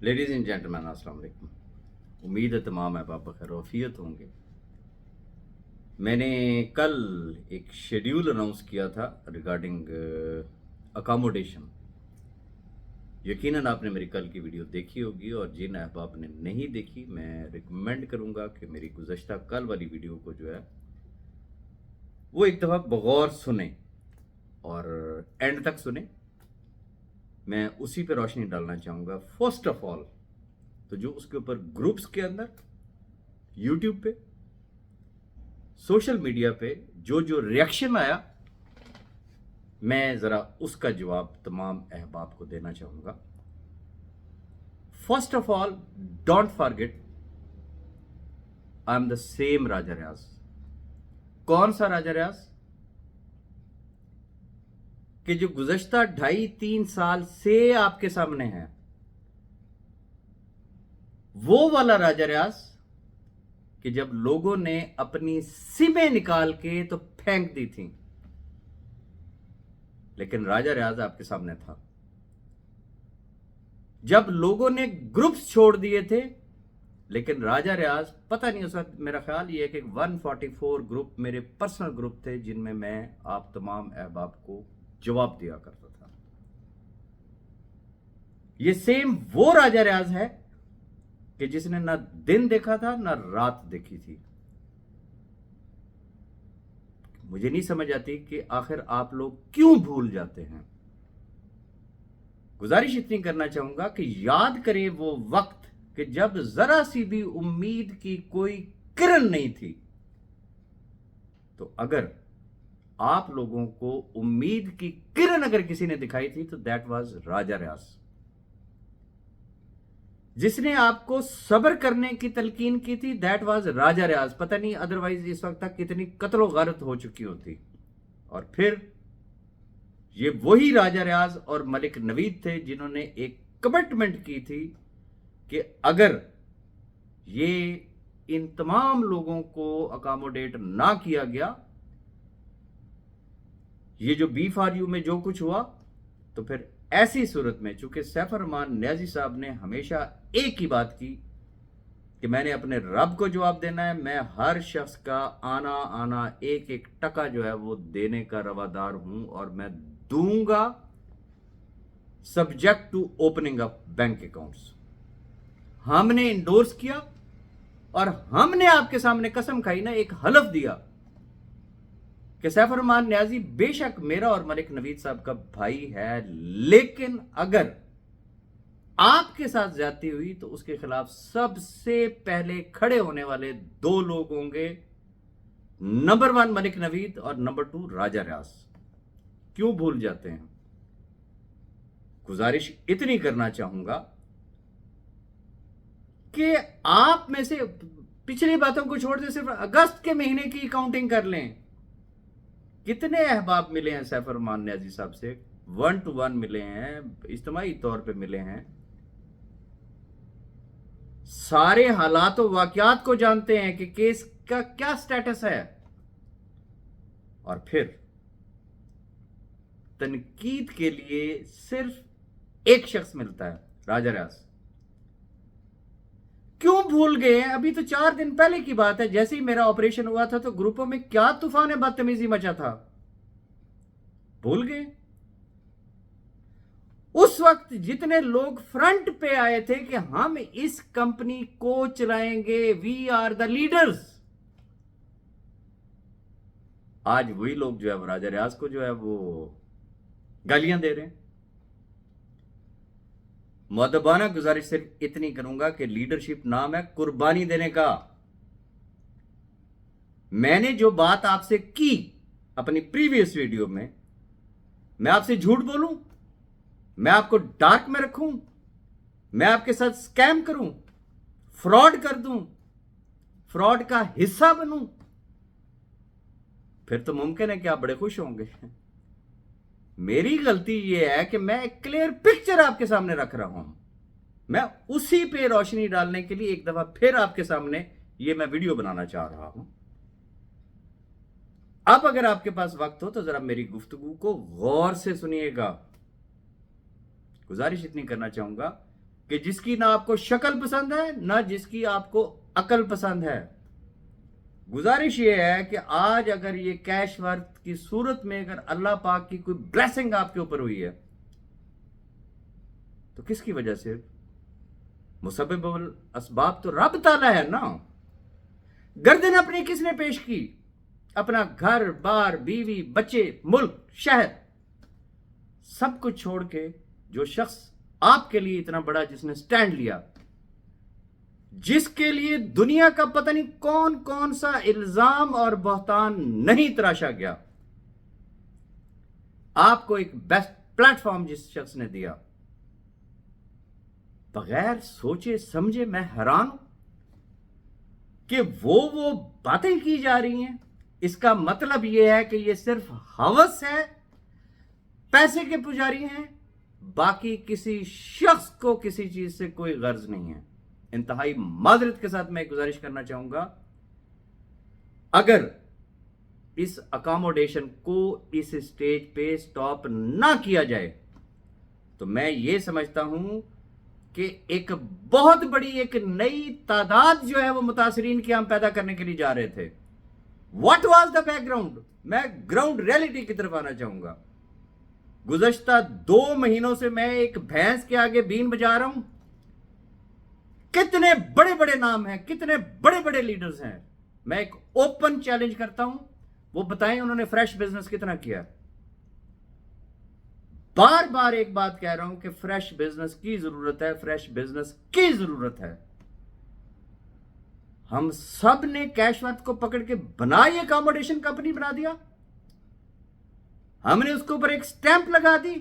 Ladies and gentleman अस्सलाम वालेकुम। उम्मीद है तमाम अहबाब बखैर वफ़ियत होंगे। मैंने कल एक शेड्यूल अनाउंस किया था रिगार्डिंग अकोमोडेशन। यकीनन आपने मेरी कल की वीडियो देखी होगी, और जिन अहबाब ने नहीं देखी मैं रिकमेंड करूंगा कि मेरी गुज़श्ता कल वाली वीडियो को जो है वो एक दफ़ा बगौर सुने और एंड तक सुने। मैं उसी पे रोशनी डालना चाहूँगा। फर्स्ट ऑफ ऑल तो जो उसके ऊपर ग्रुप्स के अंदर, यूट्यूब पे, सोशल मीडिया पे जो जो रिएक्शन आया, मैं ज़रा उसका जवाब तमाम अहबाब को देना चाहूँगा। First of all, don't forget I am the same Raja Riyaz. कौन सा राजा रियाज? कि जो गुज़श्ता 2.5-3 साल से आपके सामने है, वो वाला राजा रियाज कि जब लोगों ने अपनी सिमें निकाल के तो फेंक दी थी, लेकिन राजा रियाज आपके सामने था। जब लोगों ने ग्रुप्स छोड़ दिए थे, लेकिन राजा रियाज, पता नहीं उस वक्त मेरा ख्याल ये है कि 144 ग्रुप मेरे पर्सनल ग्रुप थे जिनमें मैं आप तमाम अहबाब को जवाब दिया करता था। ये सेम वो राजा रियाज है कि जिसने ना दिन देखा था ना रात देखी थी। मुझे नहीं समझ आती कि आखिर आप लोग क्यों भूल जाते हैं। गुजारिश इतनी करना चाहूंगा कि याद करें वो वक्त कि जब जरा सी भी उम्मीद की कोई किरण नहीं थी। तो अगर आप लोगों को उम्मीद की किरण अगर किसी ने दिखाई थी तो दैट वाज राजा रियाज, जिसने आपको सब्र करने की तलकीन की थी। दैट वाज राजा रियाज। पता नहीं अदरवाइज इस वक्त तक कितनी कत्लो गारत हो चुकी होती। और फिर ये वही राजा रियाज और मलिक नवीद थे जिन्होंने एक कमिटमेंट की थी कि अगर ये इन तमाम लोगों को अकोमोडेट ना किया गया, ये जो B4U में जो कुछ हुआ, तो फिर ऐसी सूरत में, चूंकि सैफ रहमान न्याजी साहब ने हमेशा एक ही बात की कि मैंने अपने रब को जवाब देना है, मैं हर शख्स का आना आना एक एक टका जो है वो देने का रवादार हूं, और मैं दूंगा subject to opening up bank accounts. हमने इंडोर्स किया और हमने आपके सामने कसम खाई ना, एक हलफ दिया कि सैफ रहमान न्याजी बेशक मेरा और मलिक नवीद साहब का भाई है, लेकिन अगर आपके साथ ज्यादती हुई तो उसके खिलाफ सबसे पहले खड़े होने वाले 2 लोग होंगे, नंबर 1 मलिक नवीद और नंबर 2 राजा रियाज। क्यों भूल जाते हैं? गुजारिश इतनी करना चाहूंगा कि आप में से पिछली बातों को छोड़ दे, सिर्फ अगस्त के महीने की काउंटिंग कर लें। कितने अहबाब मिले हैं सैफ रहमान न्याजी साहब से? 1 to 1 मिले हैं, इज्तिमाई तौर पे मिले हैं, सारे हालात और वाकयात को जानते हैं कि केस का क्या स्टेटस है। और फिर तनकीद के लिए सिर्फ एक शख्स मिलता है, राजा रियाज। क्यों भूल गए हैं? अभी तो 4 दिन पहले की बात है, जैसे ही मेरा ऑपरेशन हुआ था तो ग्रुपों में क्या तूफान बदतमीजी मचा था। भूल गए? उस वक्त जितने लोग फ्रंट पे आए थे कि हम इस कंपनी को चलाएंगे, वी आर द लीडर्स, आज वही लोग जो है राजा रियाज को जो है वो गालियां दे रहे हैं। मुअद्दबाना गुजारिश सिर्फ इतनी करूंगा कि लीडरशिप नाम है कुर्बानी देने का। मैंने जो बात आपसे की अपनी प्रीवियस वीडियो में, मैं आपसे झूठ बोलूं, मैं आपको डार्क में रखूं, मैं आपके साथ स्कैम करूं, फ्रॉड कर दूं, फ्रॉड का हिस्सा बनूं, फिर तो मुमकिन है कि आप बड़े खुश होंगे। मेरी गलती यह है कि मैं एक क्लियर पिक्चर आपके सामने रख रहा हूं। मैं उसी पे रोशनी डालने के लिए एक दफा फिर आपके सामने ये मैं वीडियो बनाना चाह रहा हूं। अब अगर आपके पास वक्त हो तो जरा मेरी गुफ्तगू को गौर से सुनिएगा। गुजारिश इतनी करना चाहूंगा कि जिसकी ना आपको शक्ल पसंद है ना जिसकी आपको अकल पसंद है। गुजारिश ये है कि आज अगर ये कैश वर्थ की सूरत में अगर अल्लाह पाक की कोई ब्लेसिंग आपके ऊपर हुई है तो किसकी वजह से? मुसब्बिबुल असबाब तो रब ताला है ना। गर्दन अपनी किसने पेश की? अपना घर बार, बीवी, बच्चे, मुल्क, शहर, सब कुछ छोड़ के जो शख्स आपके लिए इतना बड़ा जिसने स्टैंड लिया, जिसके लिए दुनिया का पता नहीं कौन कौन सा इल्जाम और बहतान नहीं तराशा गया, आपको एक बेस्ट प्लेटफॉर्म जिस शख्स ने दिया, बगैर सोचे समझे मैं हैरान हूं कि वो बातें की जा रही हैं। इसका मतलब यह है कि ये सिर्फ हवस है, पैसे के पुजारी हैं, बाकी किसी शख्स को किसी चीज से कोई गर्ज नहीं है। इंतहाई माजरत के साथ मैं गुजारिश करना चाहूंगा, अगर इस अकोमोडेशन को इस स्टेज पे स्टॉप ना किया जाए तो मैं ये समझता हूं कि एक बहुत बड़ी एक नई तादाद जो है वो मुतासरीन की हम पैदा करने के लिए जा रहे थे। What was the background? मैं ग्राउंड रियलिटी की तरफ आना चाहूंगा। गुज़श्ता 2 महीनों से मैं एक भैंस के आगे बीन बजा रहा हूं। कितने बड़े बड़े नाम हैं, कितने बड़े बड़े लीडर्स हैं। मैं एक ओपन चैलेंज करता हूं, वो बताएं उन्होंने फ्रेश बिजनेस कितना किया। बार बार एक बात कह रहा हूं कि फ्रेश बिजनेस की जरूरत है, फ्रेश बिजनेस की जरूरत है। हम सब ने कैशवर्थ को पकड़ के बनाई अकोमोडेशन कंपनी बना दिया, हमने उसके ऊपर एक स्टैंप लगा दी।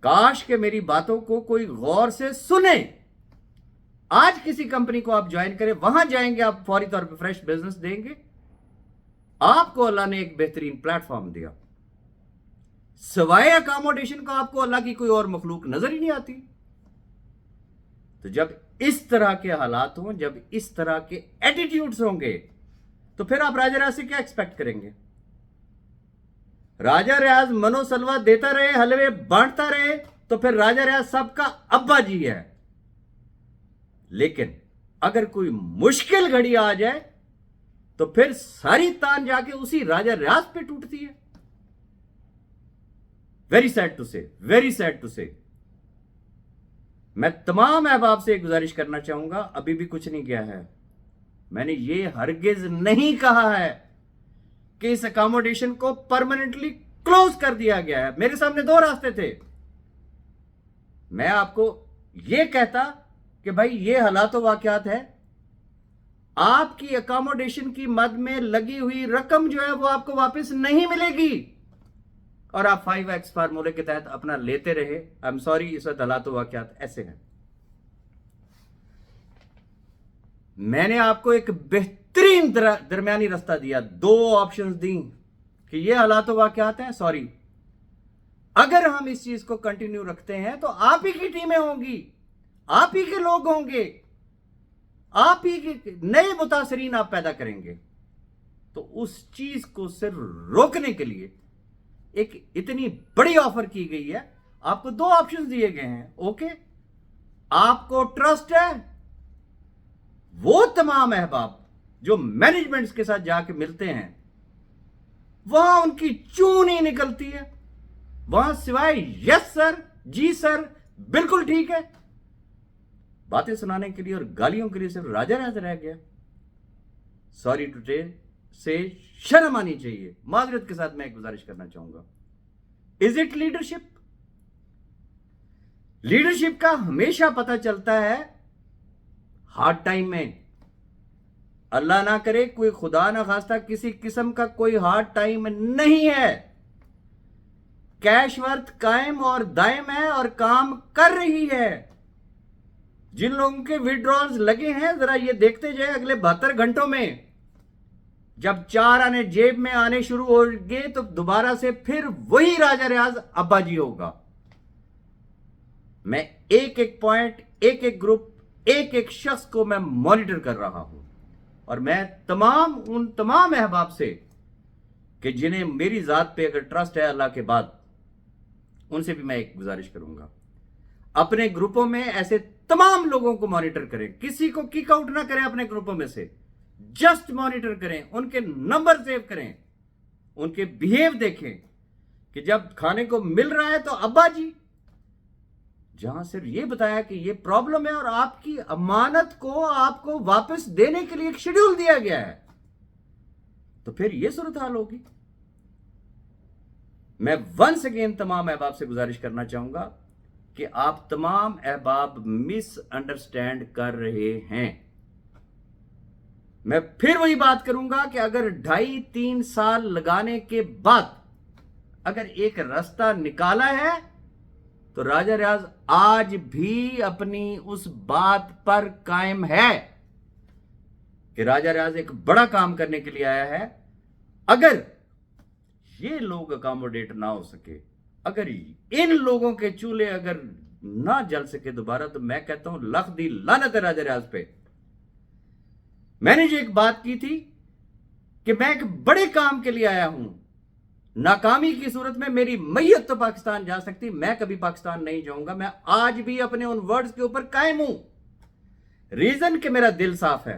काश के मेरी बातों को कोई गौर से सुने। आज किसी कंपनी को आप ज्वाइन करें, वहां जाएंगे आप फौरी तौर पे फ्रेश बिजनेस देंगे। आपको अल्लाह ने एक बेहतरीन प्लेटफॉर्म दिया, सवाए अकोमोडेशन को आपको अल्लाह की कोई और मखलूक नजर ही नहीं आती। तो जब इस तरह के हालात हों, जब इस तरह के एटीट्यूड्स होंगे, तो फिर आप राजा रियाज से क्या एक्सपेक्ट करेंगे? राजा रियाज मनोसलवा देता रहे, हलवे बांटता रहे, तो फिर राजा रियाज सबका अब्बा जी है। लेकिन अगर कोई मुश्किल घड़ी आ जाए तो फिर सारी तान जाके उसी राजा रियाज पे टूटती है। वेरी सैड टू से, वेरी सैड टू से। मैं तमाम अहबाब से गुजारिश करना चाहूंगा, अभी भी कुछ नहीं किया है। मैंने ये हरगिज नहीं कहा है कि इस अकोमोडेशन को परमानेंटली क्लोज कर दिया गया है। मेरे सामने 2 रास्ते थे। मैं आपको यह कहता कि भाई ये हालात वाकयात है, आपकी अकोमोडेशन की मद में लगी हुई रकम जो है वो आपको वापस नहीं मिलेगी, और आप 5x फार्मूले के तहत अपना लेते रहे। आई एम सॉरी, इस वक्त हालात वाकयात ऐसे हैं। मैंने आपको एक बेहतरीन दरमियानी रास्ता दिया, 2 ऑप्शंस दी कि ये हालात वाकयात हैं। सॉरी, अगर हम इस चीज को कंटिन्यू रखते हैं तो आप ही की टीमें होंगी, आप ही के लोग होंगे, आप ही के नए मुतासरीन आप पैदा करेंगे। तो उस चीज को सिर्फ रोकने के लिए एक इतनी बड़ी ऑफर की गई है। आपको 2 ऑप्शंस दिए गए हैं। ओके, आपको ट्रस्ट है, वो तमाम अहबाब जो मैनेजमेंट्स के साथ जाके मिलते हैं, वहां उनकी चून ही निकलती है। वहां सिवाय यस सर, जी सर, बिल्कुल ठीक है, बातें सुनाने के लिए और गालियों के लिए सिर्फ राजा राजा रह गया। सॉरी टू से शर्म आनी चाहिए। माजरत के साथ मैं एक गुजारिश करना चाहूंगा, इज इट लीडरशिप? लीडरशिप का हमेशा पता चलता है हार्ड टाइम में। अल्लाह ना करे, कोई खुदा ना खास्ता किसी किस्म का कोई हार्ड टाइम नहीं है। कैशवर्थ कायम और दायम है और काम कर रही है। जिन लोगों के विड्रॉल्स लगे हैं, जरा ये देखते जाए अगले 72 घंटों में जब 4 आने जेब में आने शुरू हो गए तो दोबारा से फिर वही राजा रियाज अब्बा जी होगा। मैं एक एक पॉइंट, एक एक ग्रुप, एक एक शख्स को मैं मॉनिटर कर रहा हूं, और मैं उन तमाम अहबाब से कि जिन्हें मेरी जात पे अगर ट्रस्ट है अल्लाह के बाद, उनसे भी मैं एक गुजारिश करूंगा, अपने ग्रुपों में ऐसे तमाम लोगों को मॉनिटर करें, किसी को किक आउट ना करें अपने ग्रुपों में से, जस्ट मॉनिटर करें, उनके नंबर सेव करें, उनके बिहेव देखें कि जब खाने को मिल रहा है तो अब्बा जी, जहां सिर्फ ये बताया कि ये प्रॉब्लम है और आपकी अमानत को आपको वापस देने के लिए एक शेड्यूल दिया गया है, तो फिर ये सूरत हाल होगी। मैं वंस अगेन तमाम अहबाब से गुजारिश करना चाहूंगा कि आप तमाम अहबाब मिसअंडरस्टैंड कर रहे हैं। मैं फिर वही बात करूंगा कि अगर 2.5-3 साल लगाने के बाद अगर एक रास्ता निकाला है तो राजा रियाज आज भी अपनी उस बात पर कायम है कि राजा रियाज एक बड़ा काम करने के लिए आया है। अगर ये लोग अकोमोडेट ना हो सके, अगर इन लोगों के चूल्हे अगर ना जल सके दोबारा, तो मैं कहता हूं लख दी लानत है राजा रियाज पे। मैंने जो एक बात की थी कि मैं एक बड़े काम के लिए आया हूं, नाकामी की सूरत में मेरी मैयत तो पाकिस्तान जा सकती, मैं कभी पाकिस्तान नहीं जाऊंगा। मैं आज भी अपने उन वर्ड्स के ऊपर कायम हूं। रीजन कि मेरा दिल साफ है,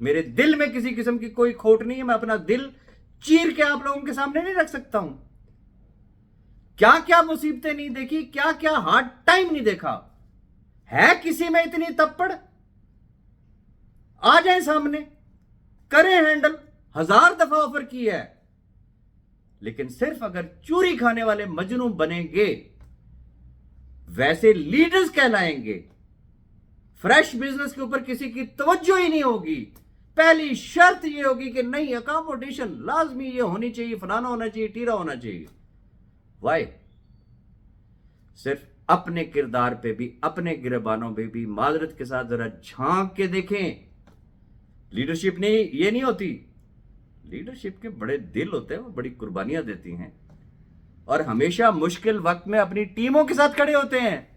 मेरे दिल में किसी किस्म की कोई खोट नहीं है। मैं अपना दिल चीर के आप लोगों के सामने नहीं रख सकता हूं। क्या क्या मुसीबतें नहीं देखी, क्या क्या हार्ड टाइम नहीं देखा है। किसी में इतनी तप्पड़, आ जाए सामने, करें हैंडल। 1000 दफा ऑफर की है, लेकिन सिर्फ अगर चूरी खाने वाले मजनू बनेंगे, वैसे लीडर्स कहलाएंगे, फ्रेश बिजनेस के ऊपर किसी की तवज्जो ही नहीं होगी। पहली शर्त ये होगी कि नहीं, अकोमोडेशन लाजमी ये होनी चाहिए, फलाना होना चाहिए, टीरा होना चाहिए। वाई? सिर्फ अपने किरदार पे भी, अपने गिरबानों पे भी माजरत के साथ जरा झांक के देखें। लीडरशिप नहीं, ये नहीं होती। लीडरशिप के बड़े दिल होते हैं, वो बड़ी कुर्बानियां देती हैं और हमेशा मुश्किल वक्त में अपनी टीमों के साथ खड़े होते हैं।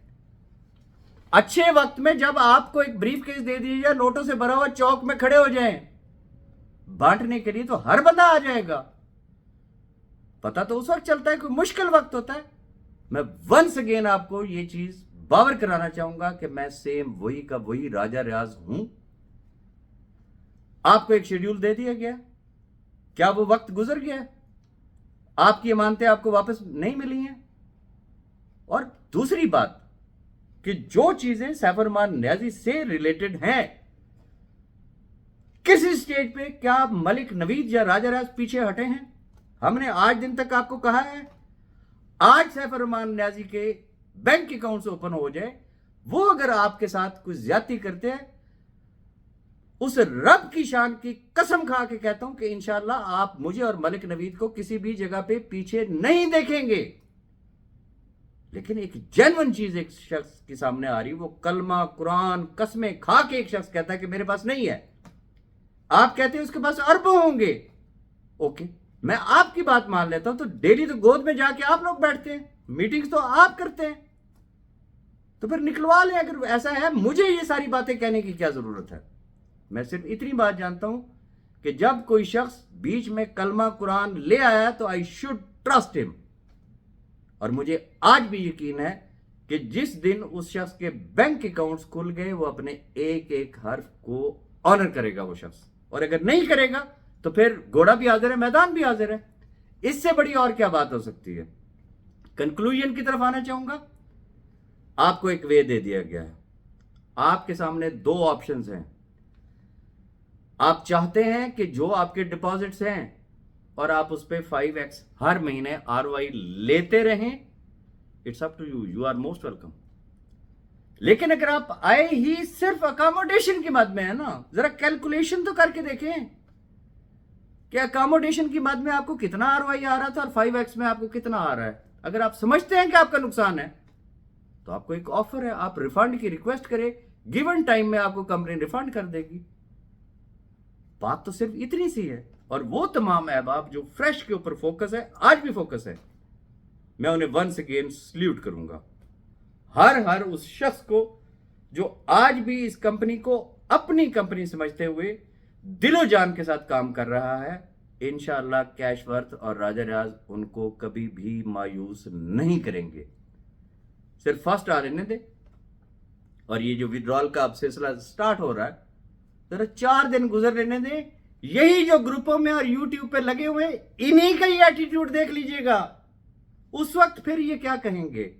अच्छे वक्त में जब आपको एक ब्रीफ केस दे दीजिए, नोटों से भरा हुआ, चौक में खड़े हो जाएं बांटने के लिए, तो हर बंदा आ जाएगा। पता तो उस वक्त चलता है कि मुश्किल वक्त होता है। मैं वंस अगेन आपको ये चीज बावर कराना चाहूंगा कि मैं सेम वही का वही राजा रियाज हूं। आपको एक शेड्यूल दे दिया गया, क्या वो वक्त गुजर गया? आपकी अमानतें आपको वापस नहीं मिली हैं। और दूसरी बात कि जो चीजें सैफ रहमान नियाजी से रिलेटेड हैं, किसी स्टेज पे क्या मलिक नवीद या राजा रियाज पीछे हटे हैं? हमने आज दिन तक आपको कहा है, आज सैफ रहमान नियाजी के बैंक अकाउंट्स ओपन हो जाए, वो अगर आपके साथ कुछ ज्यादती करते हैं, उस रब की शान की कसम खा के कहता हूं कि इंशाअल्लाह आप मुझे और मलिक नवीद को किसी भी जगह पे पीछे नहीं देखेंगे। लेकिन एक जेन्युइन चीज एक शख्स के सामने आ रही, वो कलमा कुरान कसमें खा के एक शख्स कहता है कि मेरे पास नहीं है। आप कहते हैं उसके पास अरबों होंगे। ओके, मैं आपकी बात मान लेता हूं, तो डेली तो गोद में जाके आप लोग बैठते हैं, मीटिंग्स तो आप करते हैं, तो फिर निकलवा लें। अगर ऐसा है, मुझे ये सारी बातें कहने की क्या जरूरत है? मैं सिर्फ इतनी बात जानता हूं कि जब कोई शख्स बीच में कलमा कुरान ले आया तो आई शुड ट्रस्ट हिम। और मुझे आज भी यकीन है कि जिस दिन उस शख्स के बैंक अकाउंट्स खुल गए, वो अपने एक एक हर्फ को ऑनर करेगा वो शख्स। और अगर नहीं करेगा तो फिर घोड़ा भी हाजिर है, मैदान भी हाजिर है। इससे बड़ी और क्या बात हो सकती है? कंक्लूजन की तरफ आना चाहूंगा। आपको एक वे दे दिया गया है, आपके सामने 2 ऑप्शंस हैं। आप चाहते हैं कि जो आपके डिपॉजिट्स हैं और आप उस पर 5x हर महीने ROI लेते रहें, it's up to you, you are most welcome. लेकिन अगर आप आए ही सिर्फ अकोमोडेशन की मद में है ना, जरा कैलकुलेशन तो करके देखें कि अकोमोडेशन की मद में आपको कितना ROI आ रहा था और 5x में आपको कितना आ रहा है। अगर आप समझते हैं कि आपका नुकसान है, तो आपको एक ऑफर है, आप रिफंड की रिक्वेस्ट करें, गिवन टाइम में आपको कंपनी रिफंड कर देगी। बात तो सिर्फ इतनी सी है। और वो तमाम अहबाब जो फ्रेश के ऊपर फोकस है, आज भी फोकस है, मैं उन्हें वंस अगेन सल्यूट करूंगा। हर उस शख्स को जो आज भी इस कंपनी को अपनी कंपनी समझते हुए दिलो जान के साथ काम कर रहा है। इंशाअल्लाह कैशवर्थ और राजा रियाज उनको कभी भी मायूस नहीं करेंगे। सिर्फ फर्स्ट आ रहने दे, और ये जो विड्रॉल का अब सिलसिला स्टार्ट हो रहा है, जरा 4 दिन गुजर रहने दे। यही जो ग्रुपों में और यूट्यूब पे लगे हुए इन्हीं का ही एटीट्यूड देख लीजिएगा, उस वक्त फिर ये क्या कहेंगे।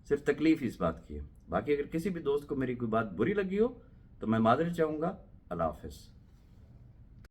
सिर्फ तकलीफ इस बात की है। बाकी अगर किसी भी दोस्त को मेरी कोई बात बुरी लगी हो तो मैं माजरत चाहूंगा। अल्लाह हाफिज।